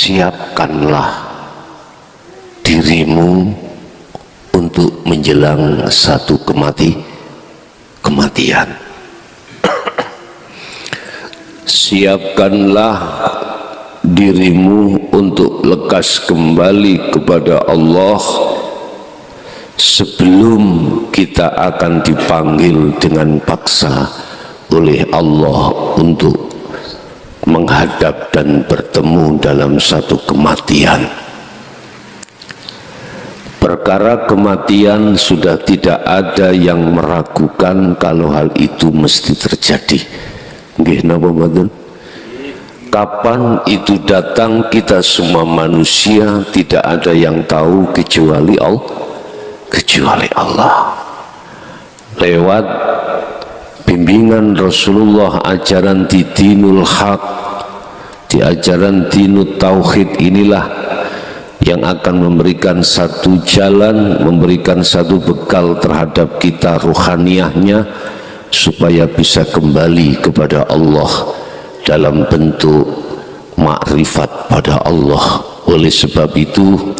siapkanlah dirimu untuk menjelang satu kematian. Siapkanlah dirimu untuk lekas kembali kepada Allah sebelum kita akan dipanggil dengan paksa oleh Allah untuk menghadap dan bertemu dalam satu kematian. Perkara kematian sudah tidak ada yang meragukan kalau hal itu mesti terjadi. Nggih napa mboten? Kapan itu datang kita semua manusia tidak ada yang tahu kecuali Allah. Lewat bimbingan Rasulullah, ajaran di dinul haq, di ajaran dinut tauhid inilah yang akan memberikan satu jalan, memberikan satu bekal terhadap kita ruhaniyahnya supaya bisa kembali kepada Allah dalam bentuk makrifat pada Allah. Oleh sebab itu,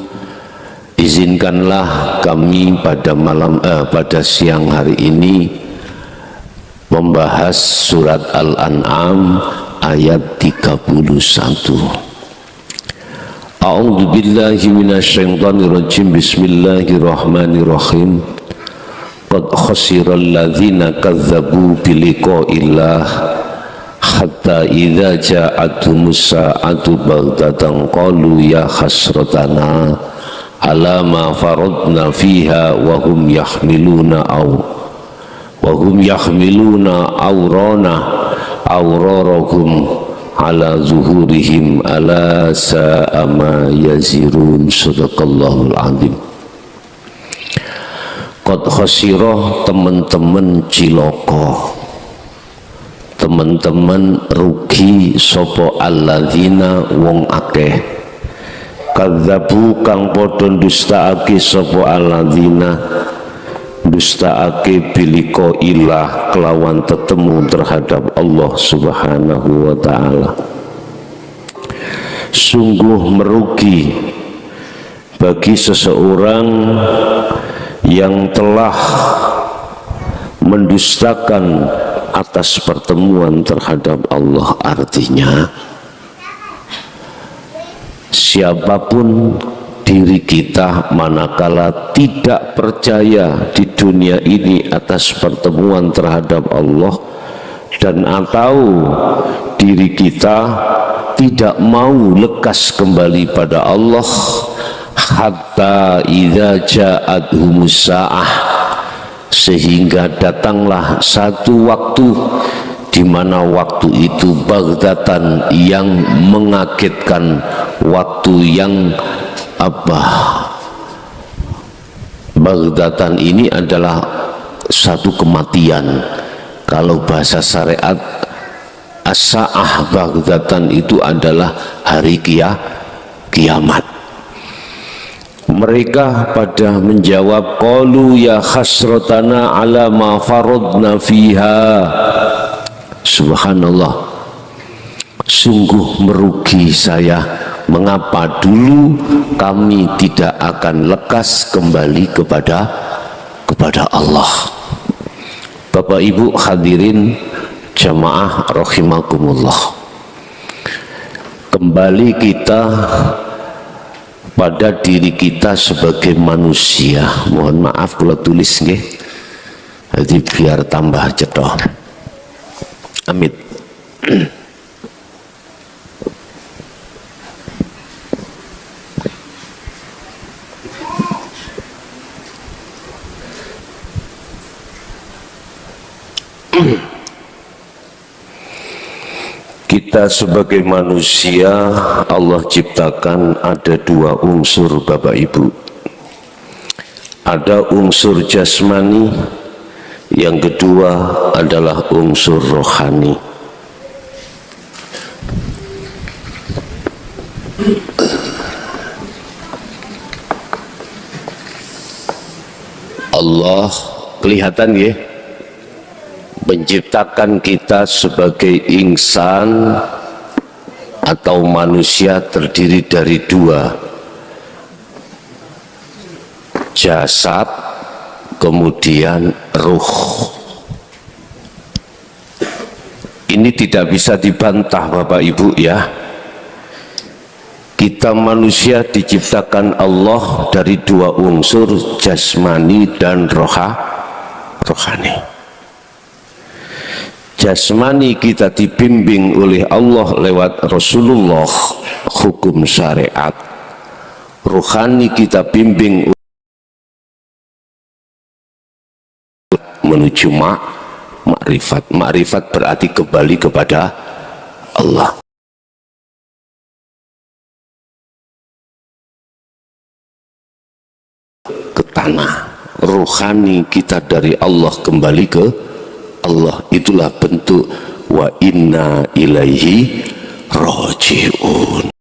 izinkanlah kami pada siang hari ini membahas surat Al-An'am ayat 31. A'udzu billahi minasyaitonir rajim. Bismillahirrahmanirrahim. Qad khasiral ladzina kadzdzabu biliqa'illah hatta idza ja'atumus sa'atu baghtatan qalu ya hasratana ala ma faradna fiha wa hum yahmiluna awrarahum ala zuhurihim ala sa'a ma yazirun. Sadaqallahul azim. Qad khasirah, teman-teman ciloko, teman-teman rugi sopo alladzina wong akeh kadzabu kang padha dustaake sopo alladzina dustaake biliko ilah kelawan tetemu terhadap Allah subhanahu wa ta'ala. Sungguh merugi bagi seseorang yang telah mendustakan atas pertemuan terhadap Allah. Artinya siapapun diri kita manakala tidak percaya di dunia ini atas pertemuan terhadap Allah dan atau diri kita tidak mau lekas kembali pada Allah hatta idza ja'athumus sa'ah, sehingga datanglah satu waktu di mana waktu itu baghtatan, yang mengagetkan, waktu yang baghtatan ini adalah satu kematian. Kalau bahasa syariat as-sa'ah baghtatan itu adalah hari kiamat. Mereka pada menjawab, qalu ya hasratana ala ma faradna fiha. Subhanallah, sungguh merugi saya, mengapa dulu kami tidak akan lekas kembali kepada Allah. Bapak Ibu hadirin jamaah rahimakumullah, kembali kita pada diri kita sebagai manusia. Mohon maaf kalau tulis nggih, jadi biar tambah cetoh. Amit. Kita sebagai manusia Allah ciptakan ada dua unsur Bapak Ibu. Ada unsur jasmani, yang kedua adalah unsur rohani. Allah kelihatan ya, menciptakan kita sebagai insan atau manusia terdiri dari dua, jasad kemudian ruh. Ini tidak bisa dibantah Bapak Ibu ya. Kita manusia diciptakan Allah dari dua unsur, jasmani dan rohani. Jasmani kita dibimbing oleh Allah lewat Rasulullah, hukum syariat. Rohani kita bimbing menuju makrifat. Makrifat berarti kembali kepada Allah. Ke tanah. Rohani kita dari Allah kembali ke Allah. Itulah bentuk wa inna ilaihi raji'un.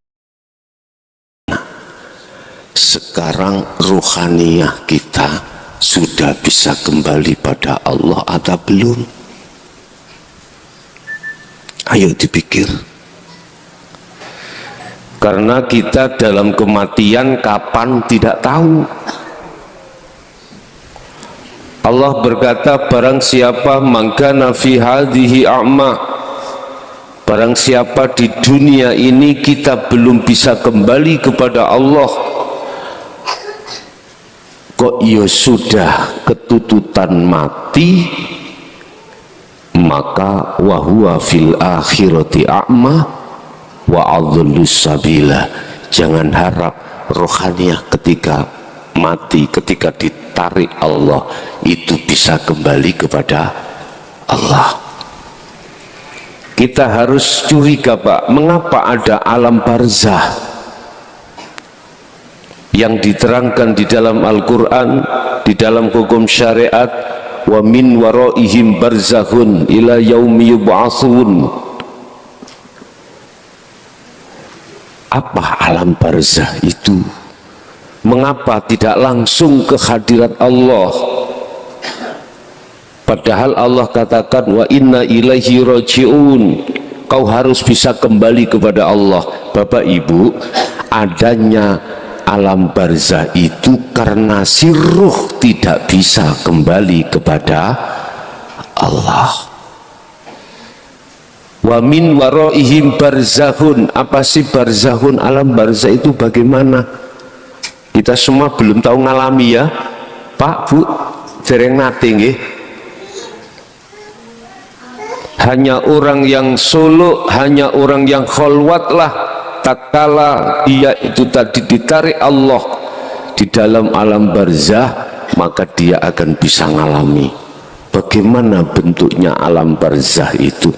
Sekarang rohaniyah kita sudah bisa kembali pada Allah atau belum? Ayo dipikir. Karena kita dalam kematian kapan tidak tahu. Allah berkata, barang siapa mangkana fi hadhihi a'ma, barang siapa di dunia ini kita belum bisa kembali kepada Allah, kok ya sudah ketututan mati, maka wahuwa fil akhirati a'ma wa adhallus sabila. Jangan harap rohaniyah ketika mati, ketika ditarik Allah itu bisa kembali kepada Allah. Kita harus curiga Pak, mengapa ada alam barzah yang diterangkan di dalam Al-Quran, di dalam hukum syariat, wa min waraihim barzahun ila yaumi yub'atsun. Apa alam barzah itu? Mengapa tidak langsung ke hadirat Allah? Padahal Allah katakan wa inna ilaihi raji'un, kau harus bisa kembali kepada Allah. Bapak Ibu, adanya alam barzah itu karena si ruh tidak bisa kembali kepada Allah. Wa min waraihim barzahun. Apa sih barzahun? Alam barzah itu bagaimana? Kita semua belum tahu ngalami ya Pak, Bu, dereng nate nggih. Hanya orang yang suluk, hanya orang yang kholwat lah tatkala dia itu tadi ditarik Allah di dalam alam barzah, maka dia akan bisa ngalami. Bagaimana bentuknya alam barzah itu?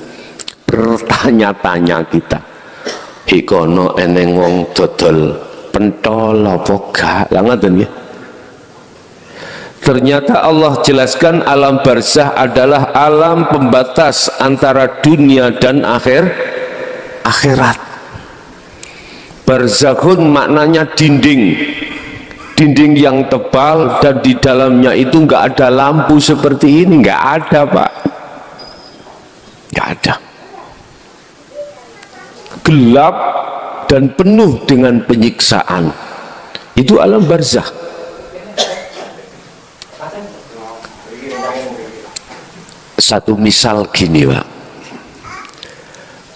Bertanya-tanya kita, hikono eneng wong dodol pentol apa gak? Ngoten ya. Ternyata Allah jelaskan alam barzah adalah alam pembatas antara dunia dan akhirat. Barzakhun maknanya dinding, dinding yang tebal, dan di dalamnya itu enggak ada lampu seperti ini, enggak ada Pak, enggak ada. Gelap dan penuh dengan penyiksaan. Itu alam barzah. Satu misal gini Pak,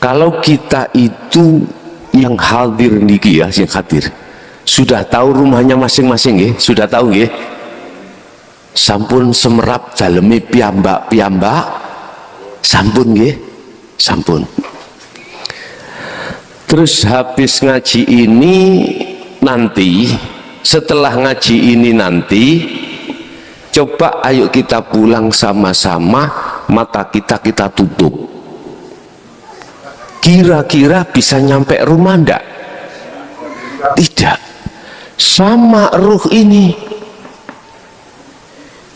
kalau kita itu yang hadir niki ya, yang hadir sudah tahu rumahnya masing-masing ya, sudah tahu ya, sampun semerap dalemi piyambak sampun ya, sampun. Terus habis ngaji ini nanti, setelah ngaji ini nanti, coba ayo kita pulang sama-sama, mata kita tutup. Kira-kira bisa nyampe rumah ndak? Tidak. Sama ruh ini.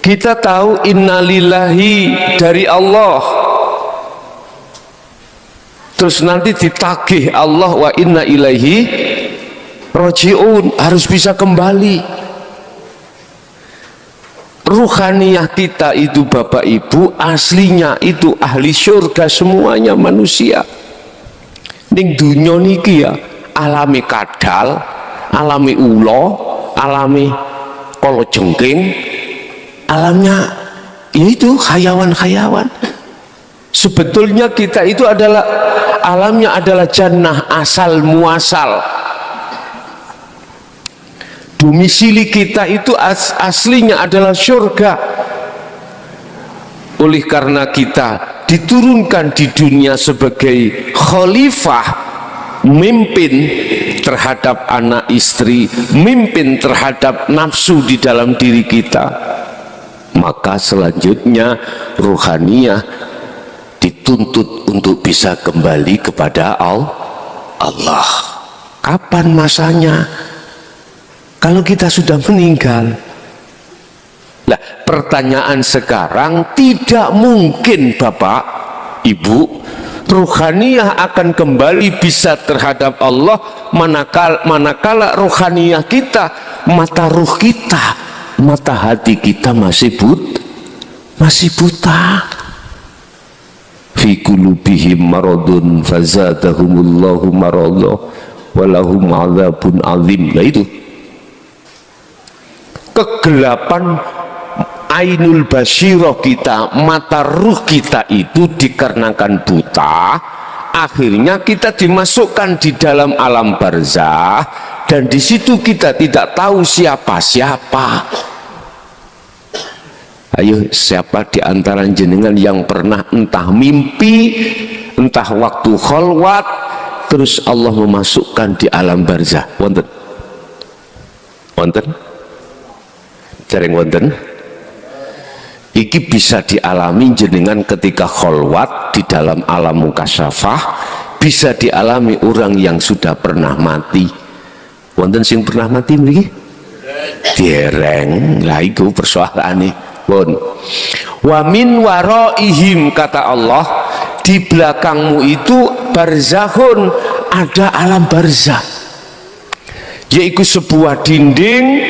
Kita tahu innalillahi dari Allah. Terus nanti ditagih Allah wa inna ilaihi raji'un, harus bisa kembali. Ruhaniyah kita itu Bapak Ibu aslinya itu ahli syurga semuanya manusia. ning dunya niki ya alami kadal, alami ulo, alami kalajengking, alamnya itu hayawan-hayawan. Sebetulnya kita itu adalah alamnya adalah jannah asal muasal. Domisili kita itu aslinya adalah surga. Oleh karena kita diturunkan di dunia sebagai khalifah, mimpin terhadap anak istri, mimpin terhadap nafsu di dalam diri kita, maka selanjutnya ruhaniyah dituntut untuk bisa kembali kepada Allah. Kapan masanya? Kalau kita sudah meninggal. Nah, pertanyaan sekarang, tidak mungkin Bapak, Ibu, ruhaniyah akan kembali bisa terhadap Allah manakala ruhaniyah kita, mata ruh kita, mata hati kita masih buta. Fi qulubihim maradun fazadahumullahu marada walahum adzabun azim. Nah itu kegelapan ainul basyirah kita, mata ruh kita itu dikarenakan buta, akhirnya kita dimasukkan di dalam alam barzah, dan di situ kita tidak tahu siapa-siapa. Ayo, siapa di antara jenengan yang pernah entah mimpi, entah waktu khalwat, terus Allah memasukkan di alam barzah? Wonten? Wonten? Jareng wonten? Iki bisa dialami jenengan ketika khalwat di dalam alam mukasyafah, bisa dialami orang yang sudah pernah mati. Wonten sing pernah mati mriki? Dereng. Lah iku persoalane. Pun. Wa min waraihim, kata Allah, di belakangmu itu barzakhun, ada alam barzah, yaitu sebuah dinding.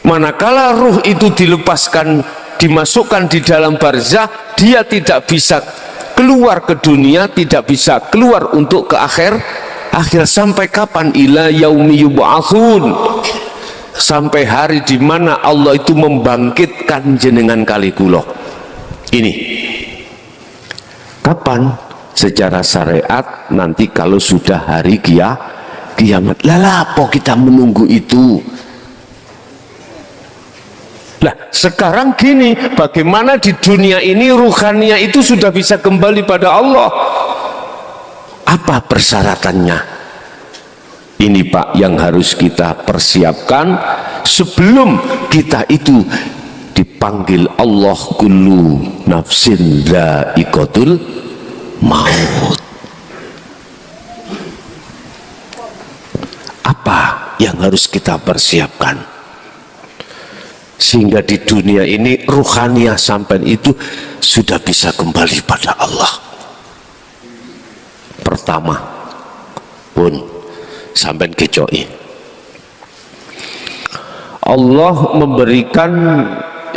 Manakala ruh itu dilepaskan, dimasukkan di dalam barzah, dia tidak bisa keluar ke dunia, tidak bisa keluar untuk ke akhir sampai kapan? Ila yaumi yub'atsun, sampai hari di mana Allah itu membangkitkan jenengan kali kula. Ini kapan? Secara syariat nanti kalau sudah hari kiamat. Lah apa kita menunggu itu? Lah sekarang gini, bagaimana di dunia ini ruhaniyah itu sudah bisa kembali pada Allah? Apa persyaratannya? Ini Pak yang harus kita persiapkan sebelum kita itu dipanggil Allah, kullu nafsin dha'iqatul maut. Apa yang harus kita persiapkan sehingga di dunia ini ruhaniyah sampai itu sudah bisa kembali pada Allah? Pertama pun sampai kecoi, Allah memberikan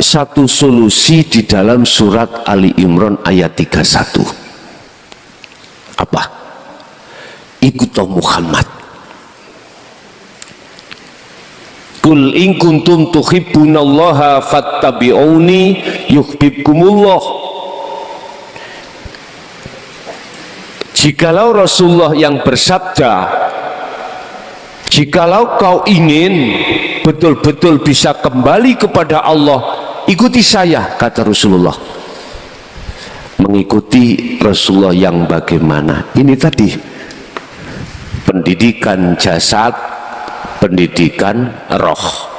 satu solusi di dalam surat Ali Imran ayat 31. Apa? Ikut Muhammad. Kul in kuntum tuhibbunallaha fattabi'uni yuhibbukumullah. Jikalau Rasulullah yang bersabda, jikalau kau ingin betul-betul bisa kembali kepada Allah, ikuti saya, kata Rasulullah. Mengikuti Rasulullah yang bagaimana? Ini tadi pendidikan jasad, pendidikan roh.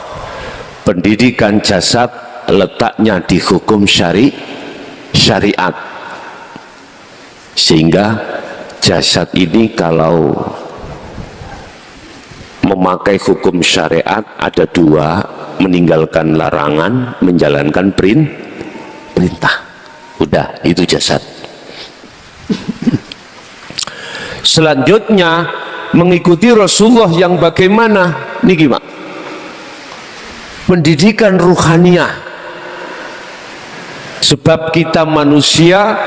Pendidikan jasad letaknya di hukum syariat, sehingga jasad ini kalau memakai hukum syariat ada dua: meninggalkan larangan, menjalankan perintah. Udah, itu jasad. Selanjutnya mengikuti Rasulullah yang bagaimana? Niki Pak, pendidikan ruhaniyah. Sebab kita manusia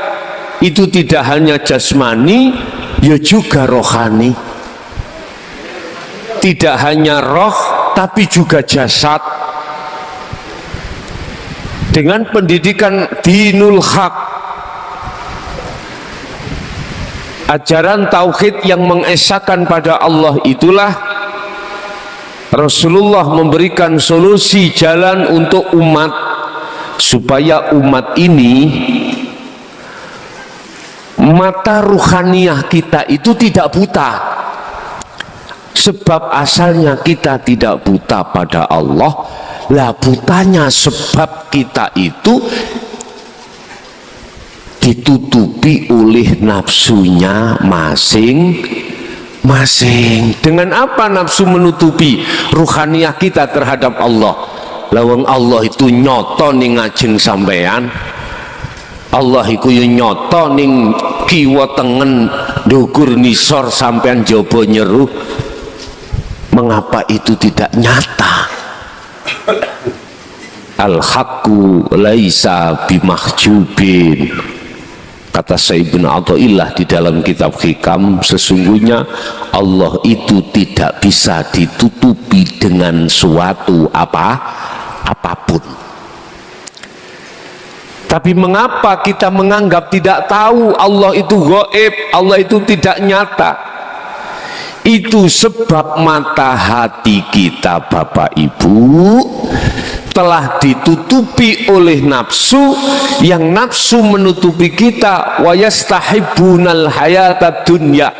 itu tidak hanya jasmani, ya juga rohani. Tidak hanya roh tapi juga jasad. Dengan pendidikan dinul haq, ajaran tauhid yang mengesahkan pada Allah, itulah Rasulullah memberikan solusi jalan untuk umat, supaya umat ini mata ruhaniah kita itu tidak buta. Sebab asalnya kita tidak buta pada Allah, lah butanya sebab kita itu ditutupi oleh nafsunya masing-masing. Dengan apa nafsu menutupi ruhaniah kita terhadap Allah? Lawang Allah itu nyoto ning ngajeng sampean, Allah iku yo nyoto ning kiwa tengen ndukur nisor sampean jaba nyeruh. Mengapa itu tidak nyata? Al-haqqu laisa bimahjubin. Kata Sayyidina Athaillah di dalam kitab Hikam, sesungguhnya Allah itu tidak bisa ditutupi dengan suatu apapun. Tapi mengapa kita menganggap tidak tahu Allah itu gaib, Allah itu tidak nyata? Itu sebab mata hati kita, Bapak Ibu, telah ditutupi oleh nafsu, yang nafsu menutupi kita. Wa yastahibbunal hayatad dunya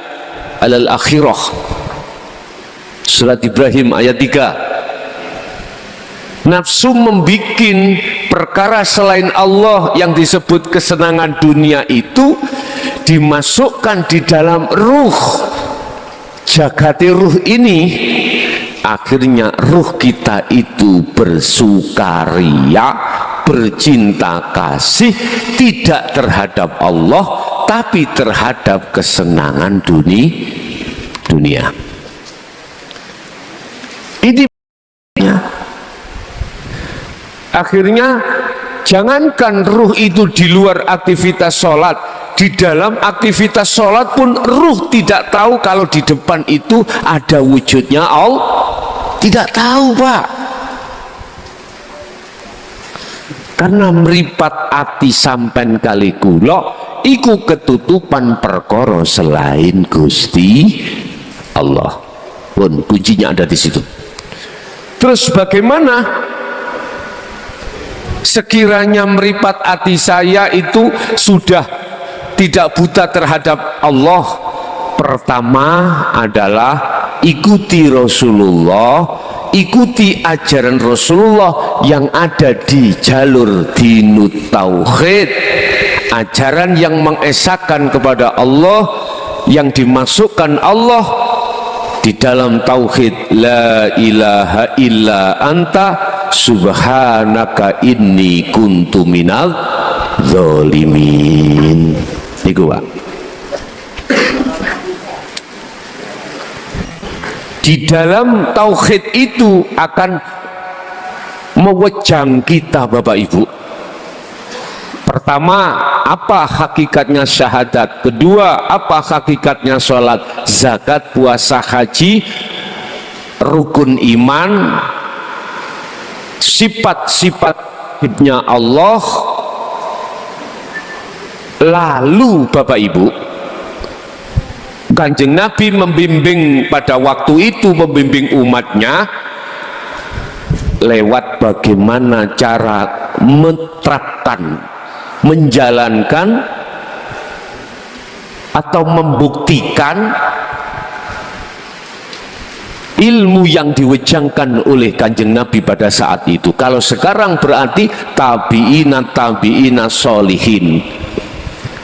alal akhirah. Surat Ibrahim ayat 3. Nafsu membikin perkara selain Allah yang disebut kesenangan dunia itu dimasukkan di dalam ruh. Jagati ruh ini, akhirnya ruh kita itu bersukaria, bercinta kasih, tidak terhadap Allah tapi terhadap kesenangan dunia. Ini akhirnya jangankan ruh itu di luar aktivitas sholat, di dalam aktivitas sholat pun ruh tidak tahu kalau di depan itu ada wujudnya Allah. Tidak tahu, Pak. Karena meripat ati sampen kali kula iku ketutupan perkara selain Gusti Allah. Pun kuncinya ada di situ. Terus bagaimana sekiranya meripat hati saya itu sudah tidak buta terhadap Allah? Pertama adalah ikuti Rasulullah, ikuti ajaran Rasulullah yang ada di jalur dinut tauhid, ajaran yang mengesahkan kepada Allah, yang dimasukkan Allah di dalam tauhid, la ilaha illa anta subhanaka inni kuntu minal zalimin. Iku, Pak. Di dalam tauhid itu akan mewejang kita, Bapak Ibu. Pertama, apa hakikatnya syahadat? Kedua, apa hakikatnya sholat, zakat, puasa, haji, rukun iman, sifat-sifat hidupnya Allah. Lalu Bapak Ibu, Kanjeng Nabi membimbing pada waktu itu, membimbing umatnya lewat bagaimana cara menerapkan, menjalankan atau membuktikan ilmu yang diwejangkan oleh Kanjeng Nabi pada saat itu. Kalau sekarang berarti tabi'ina solihin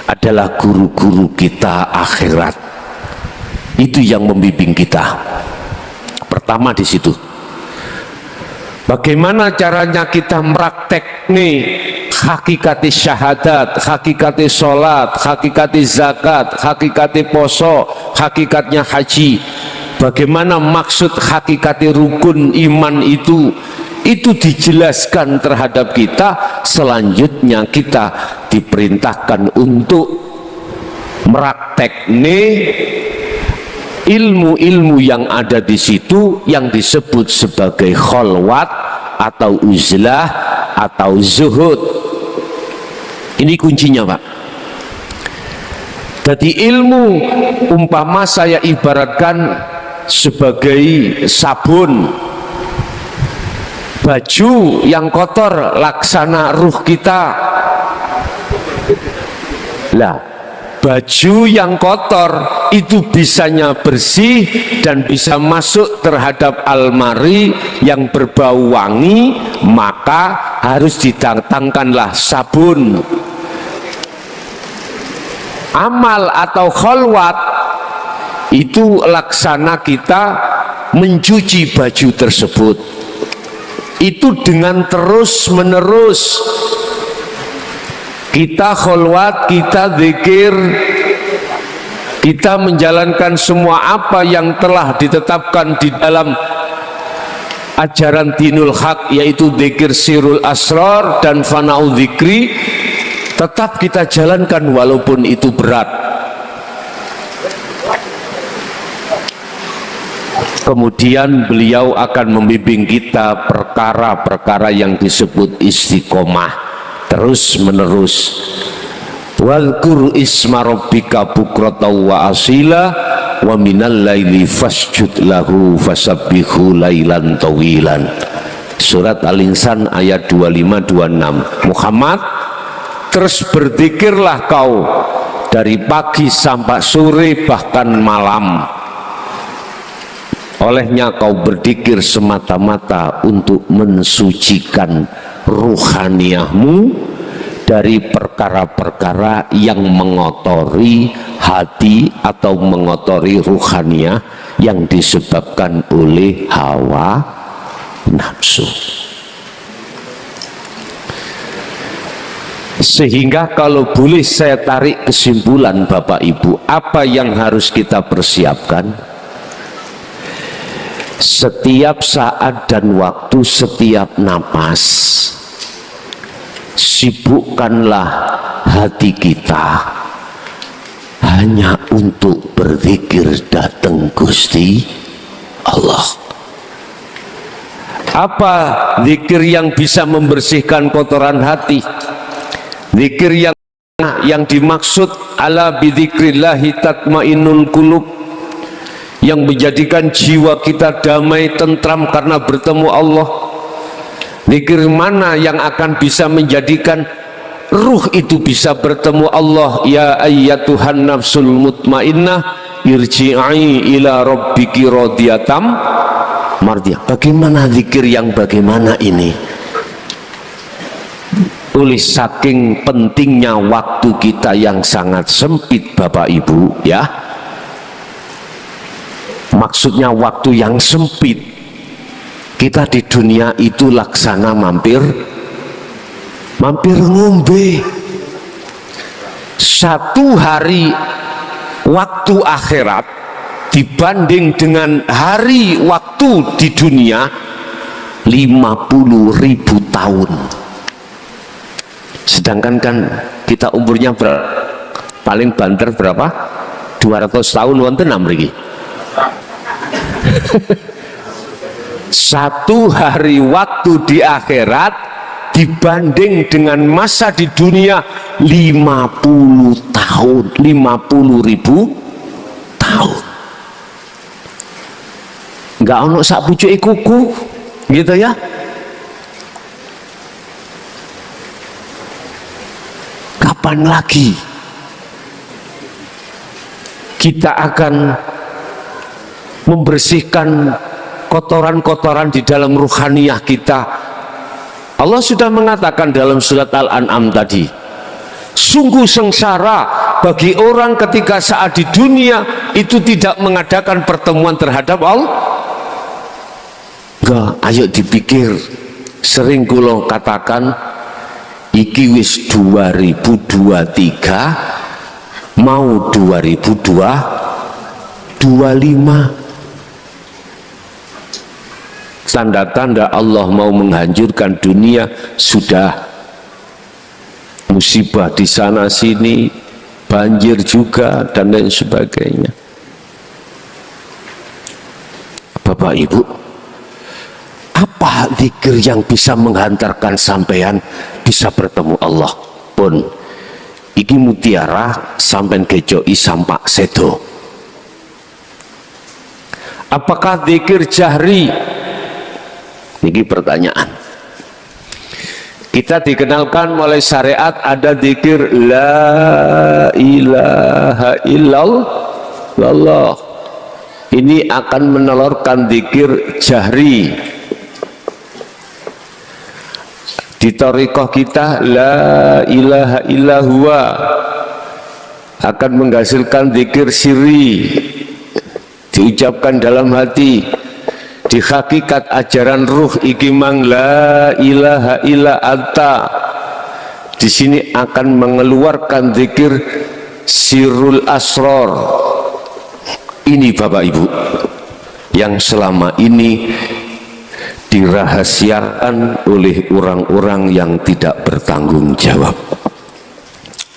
adalah guru-guru kita akhirat. Itu yang membimbing kita. Pertama di situ. Bagaimana caranya kita meraktek nih hakikati syahadat, hakikati sholat, hakikati zakat, hakikati poso, hakikatnya haji. Bagaimana maksud hakikati rukun iman itu dijelaskan terhadap kita. Selanjutnya kita diperintahkan untuk meraktekne ilmu-ilmu yang ada di situ yang disebut sebagai kholwat atau uzlah atau zuhud. Ini kuncinya, Pak. Jadi ilmu umpama saya ibaratkan sebagai sabun, baju yang kotor laksana ruh kita. Lah, baju yang kotor itu bisanya bersih dan bisa masuk terhadap almari yang berbau wangi, maka harus didatangkanlah sabun. Amal atau kholwat itu laksana kita mencuci baju tersebut, itu dengan terus menerus kita kholwat, kita zikir, kita menjalankan semua apa yang telah ditetapkan di dalam ajaran dinul haq, yaitu zikir sirul asrar dan fana'u zikri, tetap kita jalankan walaupun itu berat. Kemudian beliau akan membimbing kita perkara-perkara yang disebut istiqomah terus menerus. Wadhkur isma rabbika bukratan wa asila wa minal laili fasjud lahu fasabbihu lailan tawilan. Surat Al-Insan ayat 25-26. Muhammad, terus berzikirlah kau dari pagi sampai sore bahkan malam. Olehnya kau berzikir semata-mata untuk mensucikan ruhaniyahmu dari perkara-perkara yang mengotori hati atau mengotori ruhaniyah yang disebabkan oleh hawa nafsu. Sehingga kalau boleh saya tarik kesimpulan Bapak Ibu, apa yang harus kita persiapkan? Setiap saat dan waktu, setiap napas, sibukkanlah hati kita hanya untuk berzikir datang Gusti Allah. Apa zikir yang bisa membersihkan kotoran hati? Zikir yang dimaksud ala bidzikrillahi tatmainnul qulub, yang menjadikan jiwa kita damai tentram karena bertemu Allah. Zikir mana yang akan bisa menjadikan ruh itu bisa bertemu Allah? Ya ayyatuhan nafsul mutmainnah irji'i ila rabbiki radiyatam mardiyah. Bagaimana zikir yang bagaimana ini? Oleh saking pentingnya waktu kita yang sangat sempit Bapak Ibu, ya, maksudnya waktu yang sempit, kita di dunia itu laksana mampir ngombe. Satu hari waktu akhirat dibanding dengan hari waktu di dunia 50.000 tahun. Sedangkan kan kita umurnya paling banter berapa? 200 tahun wonten mriki. Satu hari waktu di akhirat dibanding dengan masa di dunia 50 tahun, 50.000 tahun. Enggak ono sak pucuke kuku gitu ya. Kapan lagi kita akan membersihkan kotoran-kotoran di dalam ruhaniyah kita? Allah sudah mengatakan dalam surat Al-An'am tadi, sungguh sengsara bagi orang ketika saat di dunia itu tidak mengadakan pertemuan terhadap Allah. Enggak, ayo dipikir. Sering kula katakan, iki wis 2023 mau 2025. Tanda-tanda Allah mau menghancurkan dunia sudah. Musibah di sana sini, banjir juga dan lain sebagainya. Bapak Ibu, apa zikir yang bisa menghantarkan sampean bisa bertemu Allah? Pun iki mutiara sampean gejoi sampak sedo. Apakah zikir jahri? Ini pertanyaan. Kita dikenalkan oleh syariat ada zikir la ilaha illallah. Ini akan menelurkan zikir jahri. Di thariqah kita la ilaha illahuwa akan menghasilkan zikir sirri, diucapkan dalam hati. Di hakikat ajaran ruh iki mang la ilaha illa anta, di sini akan mengeluarkan zikir sirrul asror. Ini Bapak Ibu yang selama ini dirahasiakan oleh orang-orang yang tidak bertanggung jawab.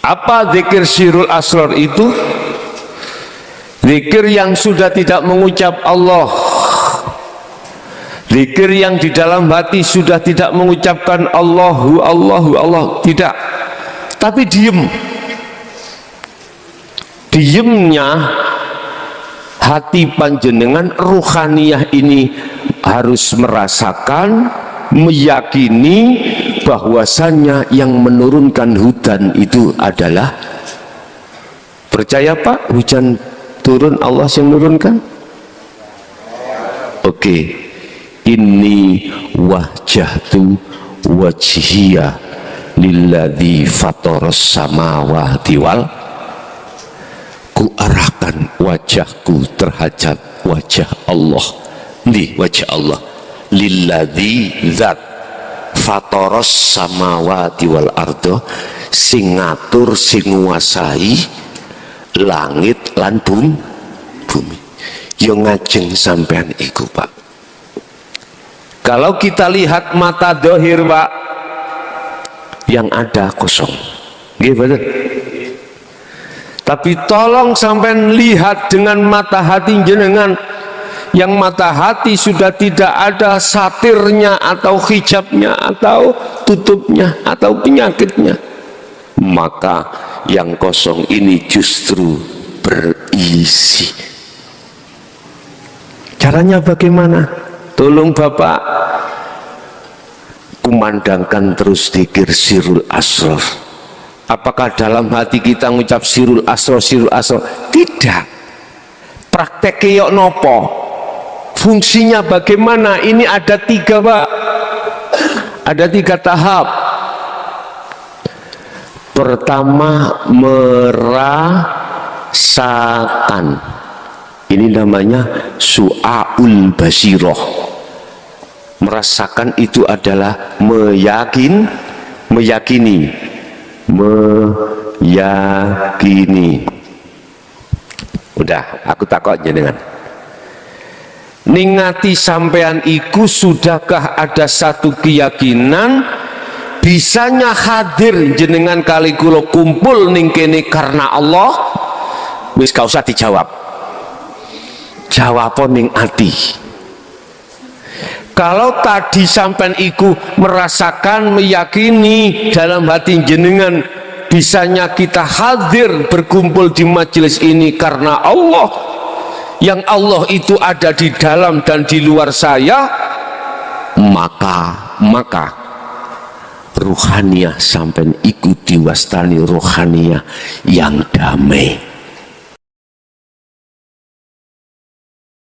Apa zikir sirrul asror itu? Zikir yang sudah tidak mengucap Allah, zikir yang di dalam hati sudah tidak mengucapkan Allahu Allahu Allah, tidak, tapi diemnya hati panjenengan ruhaniyah ini harus merasakan, meyakini bahwasannya yang menurunkan hujan itu adalah, percaya Pak, hujan turun Allah yang menurunkan? Oke. Inni wajjahtu wajhiya lilladzi fataras samawati wal, ku arahkan wajahku terhadap wajah Allah. Di wajah Allah, lilladzi zat fataras samawati wal ardo, sing ngatur sing nguasai langit lan bumi. Yo ngajeng sampean iku Pak. Kalau kita lihat mata dohir Pak, yang ada kosong, betul. Tapi tolong sampai lihat dengan mata hati jenengan, yang mata hati sudah tidak ada satirnya atau hijabnya atau tutupnya atau penyakitnya, maka yang kosong ini justru berisi. Caranya bagaimana? Tolong Bapak kumandangkan terus zikir sirrul asror. Apakah dalam hati kita ngucap sirrul asror? Tidak. Praktek keyok nopo? Fungsinya bagaimana? Ini ada 3 Pak. Ada 3 tahap. Pertama, merasakan. Ini namanya su'aul basiroh. Merasakan itu adalah meyakini. Udah, aku takut jenengan. Ningati sampean iku, sudahkah ada satu keyakinan bisanya hadir jenengan kali kula kumpul ning kene karena Allah? Wis gak usah dijawab. Jawab ning ati. Kalau tadi sampean iku merasakan, meyakini dalam hati jenengan bisanya kita hadir berkumpul di majelis ini karena Allah, yang Allah itu ada di dalam dan di luar saya, maka ruhaniyah sampean iku diwastani ruhaniyah yang damai.